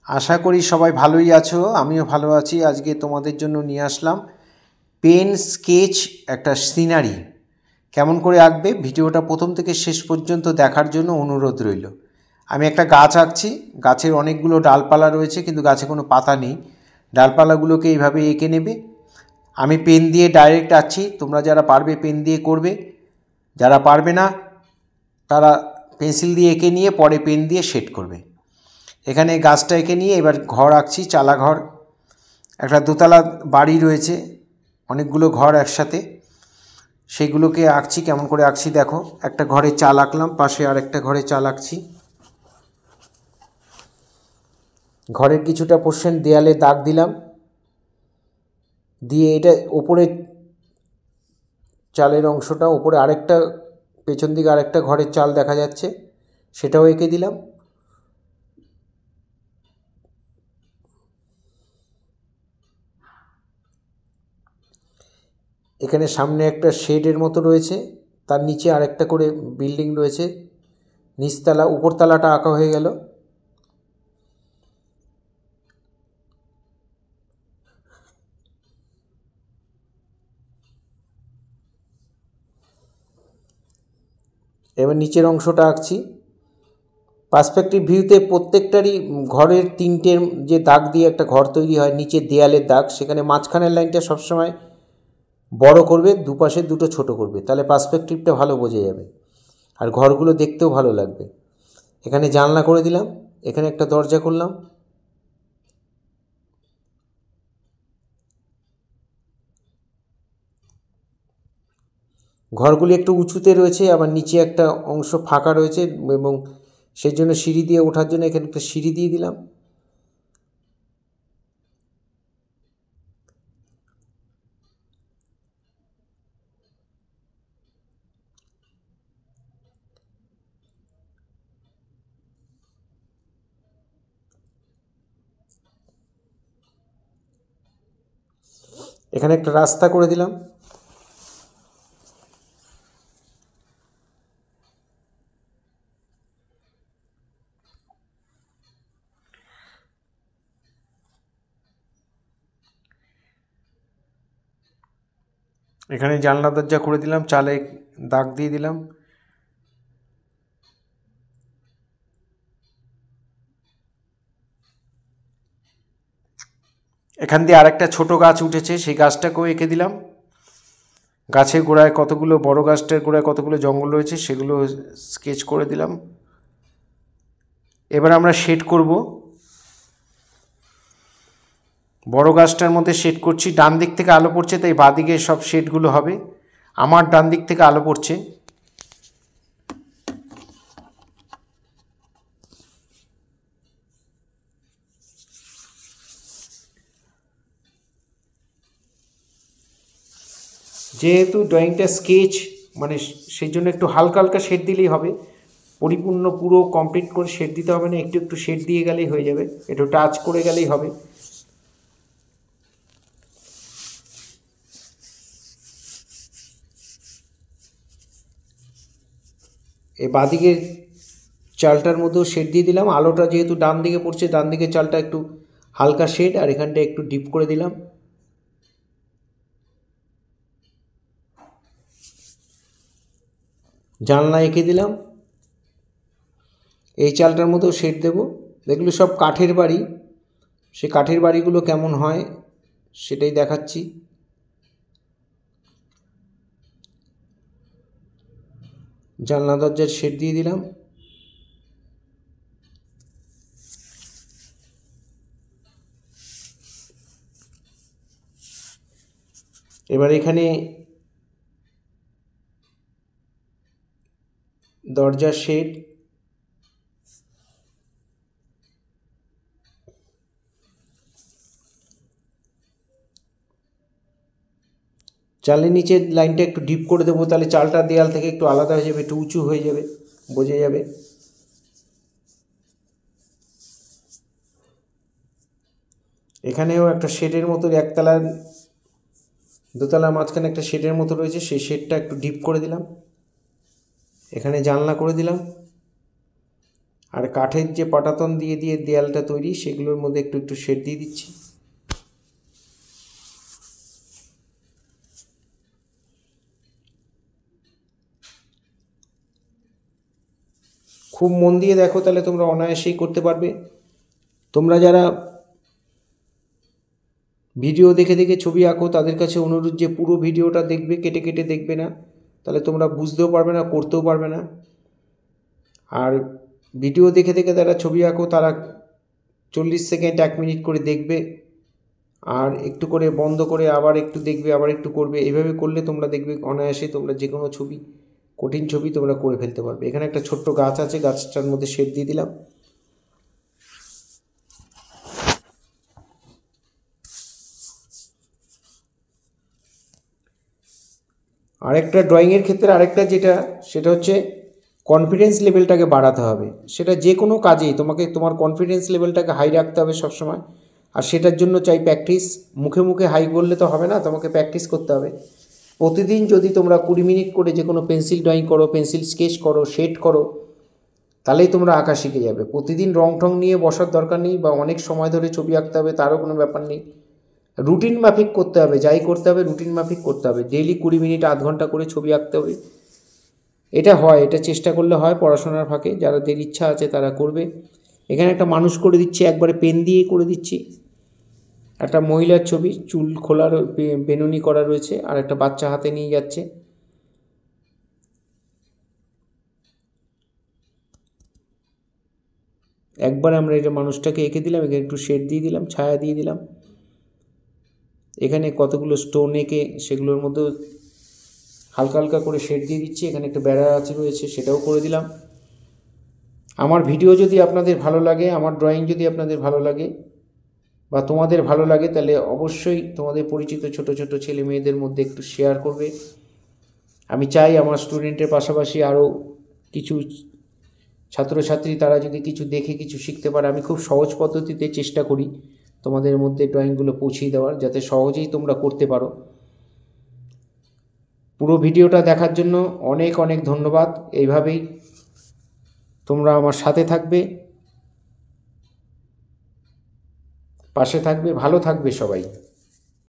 आशा करी सबाई भालोई आछो। आमिও ভালো আছি। আজকে তোমাদের জন্য নিয়ে আসলাম পেন স্কেচ একটা সিনারি কেমন করে আঁকবে ভিডিওটা প্রথম থেকে শেষ পর্যন্ত দেখার জন্য অনুরোধ রইল। আমি একটা গাছ আঁকছি, গাছের অনেকগুলো ডালপালা রয়েছে কিন্তু গাছে কোনো পাতা নেই। ডালপালাগুলোকে এইভাবে এঁকে নেবে। আমি পেন দিয়ে ডাইরেক্ট আঁকছি, তোমরা যারা পারবে পেন দিয়ে করবে, যারা পারবে না তারা পেন্সিল দিয়ে এঁকে নিয়ে পরে পেন দিয়ে শেড করবে। এখানে গাছটা এঁকে নিয়ে এবার ঘর আঁকছি, চালা ঘর। একটা দোতলা বাড়ি রয়েছে, অনেকগুলো ঘর একসাথে, সেইগুলোকে আঁকছি। কেমন করে আঁকছি দেখো। একটা ঘরে চাল আঁকলাম, পাশে আর একটা ঘরে চাল আঁকছি। ঘরের কিছুটা পোর্শন দেয়ালে দাগ দিলাম, দিয়ে এটা ওপরে চালের অংশটা ওপরে আরেকটা পেছন দিকে আরেকটা ঘরের চাল দেখা যাচ্ছে, সেটাও এঁকে দিলাম। এখানে সামনে একটা শেডের মতো রয়েছে, তার নিচে আরেকটা করে বিল্ডিং রয়েছে, নিচতলা উপরতলাটা আঁকা হয়ে গেল। এবার নিচের অংশটা আঁকছি। পার্সপেক্টিভ ভিউতে প্রত্যেকটারই ঘরের তিনটের যে দাগ দিয়ে একটা ঘর তৈরি হয়, নিচের দেয়ালের দাগ, সেখানে মাঝখানের লাইনটা সবসময় বড় করবে, দুপাশে দুটো ছোট করবে, তাহলে পার্সপেক্টিভটা ভালো বোঝা যাবে আর ঘরগুলো দেখতেও ভালো লাগবে। এখানে জানলা করে দিলাম, এখানে একটা দরজা করলাম। ঘরগুলি একটু উঁচুতে রয়েছে, আবার নিচে একটা অংশ ফাঁকা রয়েছে এবং সেই জন্য সিঁড়ি দিয়ে ওঠার জন্য এখানে একটা সিঁড়ি দিয়ে দিলাম। এখানে একটা রাস্তা করে দিলাম। এখানে জানলা দরজা করে দিলাম, চালে দাগ দিয়ে দিলাম। এখান দিয়ে আরেকটা ছোট গাছ উঠেছে, সেই গাছটাকেও এঁকে দিলাম। গাছের গোড়ায় কতগুলো, বড় গাছটার গোড়ায় কতগুলো জঙ্গল রয়েছে সেগুলো স্কেচ করে দিলাম। এবার আমরা শেড করব। বড় গাছটার মধ্যে শেড করছি। ডান দিক থেকে আলো পড়ছে তাই বাঁদিকে সব শেডগুলো হবে। আমার ডান দিক থেকে আলো পড়ছে। যেহেতু ড্রয়িংটা স্কেচ, মানে সেই জন্য একটু হালকা হালকা শেড দিলেই হবে, পরিপূর্ণ পুরো কমপ্লিট করে শেড দিতে হবে না, একটু একটু শেড দিয়ে গেলেই হয়ে যাবে, একটু টাচ করে গেলেই হবে। এই বাঁদিকের চালটার মধ্যেও শেড দিয়ে দিলাম। আলোটা যেহেতু ডান দিকে পড়ছে, ডান দিকের চালটা একটু হালকা শেড, আর এখানটা একটু ডিপ করে দিলাম। জানলা এঁকে দিলাম। এই চালটার মধ্যেও শেড দেব। এগুলো সব কাঠের বাড়ি, সে কাঠের বাড়িগুলো কেমন হয় সেটাই দেখাচ্ছি। জানলা দরজার শেড দিয়ে দিলাম। এবার এখানে দরজার শেড, চালের নিচের লাইনটা একটু ডিপ করে দেবো, তাহলে চালটা দেয়াল থেকে একটু আলাদা হয়ে যাবে, একটু উঁচু হয়ে যাবে, বোঝা যাবে। এখানেও একটা শেডের মতো, একতলা দোতলার মাঝখানে একটা শেডের মতো রয়েছে, সেই শেডটা একটু ডিপ করে দিলাম। এখানে জানলা করে দিলাম। আর কাঠের যে পাটাতন দিয়ে দিয়ে দেয়ালটা তৈরি, সেগুলোর মধ্যে একটু একটু শেড দিয়ে দিচ্ছি। খুব মন দিয়ে দেখো, তাহলে তোমরা অনায়াসেই করতে পারবে। তোমরা যারা ভিডিও দেখে দেখে ছবি আঁকো, তাদের কাছে অনুরোধ যে পুরো ভিডিওটা দেখবে, কেটে কেটে দেখবে না, তাহলে তোমরা বুঝতেও পারবে না, করতেও পারবে না। আর ভিডিও দেখে দেখে যারা ছবি আঁকো, তারা 40 সেকেন্ড 1 মিনিট করে দেখবে, আর একটু করে বন্ধ করে আবার একটু দেখবে, আবার একটু করবে। এইভাবে করলে তোমরা দেখবে অনায়াসে তোমরা যে কোনো ছবি, কঠিন ছবি তোমরা করে ফেলতে পারবে। এখানে একটা ছোট্ট গাছ আছে, গাছটার মধ্যে শেড দিয়ে দিলাম। আরেকটা ড্রয়িংয়ের ক্ষেত্রে আরেকটা সেটা হচ্ছে কনফিডেন্স লেভেলটাকে বাড়াতে হবে। সেটা যে কোনো কাজেই তোমাকে তোমার কনফিডেন্স লেভেলটাকে হাই রাখতে হবে সবসময়। আর সেটার জন্য চাই প্র্যাকটিস। মুখে মুখে হাই বললে তো হবে না, তোমাকে প্র্যাকটিস করতে হবে। প্রতিদিন যদি তোমরা 20 মিনিট করে যে কোনো পেন্সিল ড্রয়িং করো, পেন্সিল স্কেচ করো, শেড করো, তাহলেই তোমরা আঁকা শিখে যাবে। প্রতিদিন রং টং নিয়ে বসার দরকার নেই, বা অনেক সময় ধরে ছবি আঁকতে হবে তারও কোনো ব্যাপার নেই। রুটিন মাফিক করতে হবে, যাই করতে হবে রুটিন মাফিক করতে হবে। ডেইলি 20 মিনিট আধ ঘন্টা করে ছবি আঁকতে হবে। এটা হয়, এটা চেষ্টা করলে হয়। পড়াশোনার ফাঁকে যাদের ইচ্ছা আছে তারা করবে। এখানে একটা মানুষ করে দিচ্ছি, একবারে পেন দিয়ে করে দিচ্ছি। একটা মহিলার ছবি, চুল খোলার বেনুনি করা রয়েছে, আর একটা বাচ্চা হাতে নিয়ে যাচ্ছে। একবার আমরা এটা মানুষটাকে এঁকে দিলাম, এখানে একটু শেড দিয়ে দিলাম, ছায়া দিয়ে দিলাম। এখানে কতগুলো স্টোন এঁকে সেগুলোর মধ্যেও হালকা হালকা করে শেড দিয়ে দিচ্ছি। এখানে একটা বেড়া আছে রয়েছে, সেটাও করে দিলাম। আমার ভিডিও যদি আপনাদের ভালো লাগে, আমার ড্রয়িং যদি আপনাদের ভালো লাগে বা তোমাদের ভালো লাগে, তাহলে অবশ্যই তোমাদের পরিচিত ছোট ছোট ছেলে মেয়েদের মধ্যে একটু শেয়ার করবে। আমি চাই আমার স্টুডেন্টের পাশাপাশি আরও কিছু ছাত্রছাত্রী, তারা যদি কিছু দেখে কিছু শিখতে পারে। আমি খুব সহজ পদ্ধতিতে চেষ্টা করি তোমাদের মধ্যে ড্রয়িংগুলো পৌঁছিয়ে দেওয়ার, যাতে সহজেই তোমরা করতে পারো। পুরো ভিডিওটা দেখার জন্য অনেক অনেক ধন্যবাদ। এইভাবেই তোমরা আমার সাথে থাকবে, পাশে থাকবে, ভালো থাকবে সবাই।